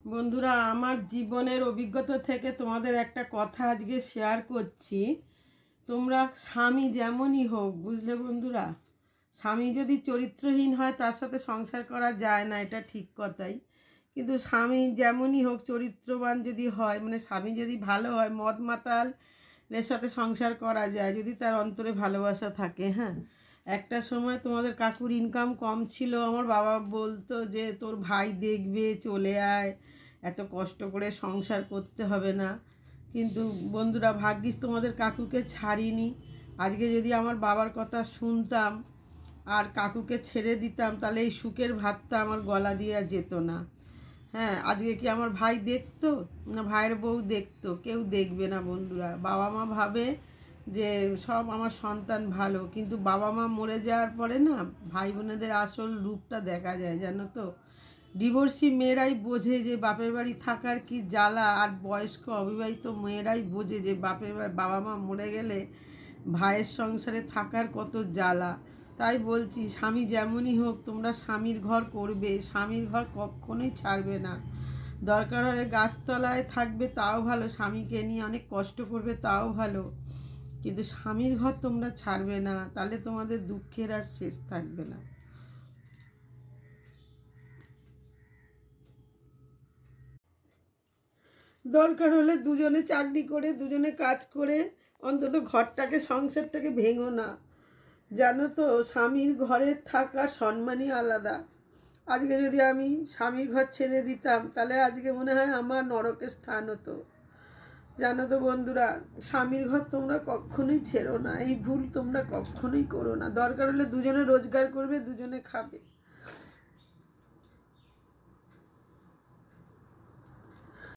বন্ধুরা, আমার জীবনের অভিজ্ঞতা থেকে তোমাদের একটা কথা আজকে শেয়ার করছি। তোমরা স্বামী যেমনই হোক, বুঝলে বন্ধুরা, স্বামী যদি চরিত্রহীন হয় তার সাথে সংসার করা যায় না, এটা ঠিক কথাই। কিন্তু স্বামী যেমনই হোক চরিত্রবান যদি হয়, মানে স্বামী যদি ভালো হয়, মদ মাতালের সাথে সংসার করা যায় যদি তার অন্তরে ভালোবাসা থাকে। হ্যাঁ, একটা সময় তোমাদের কাকুর ইনকাম কম ছিল, আমার বাবা বলতো যে তোর ভাই দেখবে, চলে আয়, এত কষ্ট করে সংসার করতে হবে না। কিন্তু বন্ধুরা, ভাগ্যিস তোমাদের কাকুকে ছাড়িনি। আজকে যদি আমার বাবার কথা শুনতাম আর কাকুকে ছেড়ে দিতাম, তাহলে এই সুখের ভাতটা আমার গলা দিয়ে আর যেত না। হ্যাঁ, আজকে কি আমার ভাই দেখতো না ভাইয়ের বউ দেখতো? কেউ দেখবে না বন্ধুরা। বাবা মা ভাবে যে সব আমার সন্তান ভালো, কিন্তু বাবা মা মরে যাওয়ার পরে না ভাই বোনেদের আসল রূপটা দেখা যায়, জানো তো। ডিভোর্সি মেয়েরাই বোঝে যে বাপের বাড়ি থাকার কি জ্বালা, আর বয়স্ক অবিবাহিত মেয়েরাই বোঝে যে বাবা মা মরে গেলে ভাইয়ের সংসারে থাকার কত জ্বালা। তাই বলছি, স্বামী যেমনই হোক তোমরা স্বামীর ঘর করবে, স্বামীর ঘর কখনোই ছাড়বে না। দরকার হলে গাছতলায় থাকবে তাও ভালো, স্বামীকে নিয়ে অনেক কষ্ট করবে তাও ভালো, কিন্তু স্বামীর ঘর তোমরা ছাড়বে না, তাহলে তোমাদের দুঃখের আর শেষ থাকবে না। দরকার হলে দুজনে চাকরি করে, দুজনে কাজ করে অন্তত ঘরটাকে, সংসারটাকে ভেঙো না। জানো তো, স্বামীর ঘরে থাকার সম্মানই আলাদা। আজকে যদি আমি স্বামীর ঘর ছেড়ে দিতাম, তাহলে আজকে মনে হয় আমার নরকের স্থান হতো। জানো তো বন্ধুরা, স্বামীর ঘর তোমরা কখনোই ছেড়ো না, এই ভুল তোমরা কখনোই করো না। দরকার হলে দুজনে রোজগার করবে, দুজনে খাবে।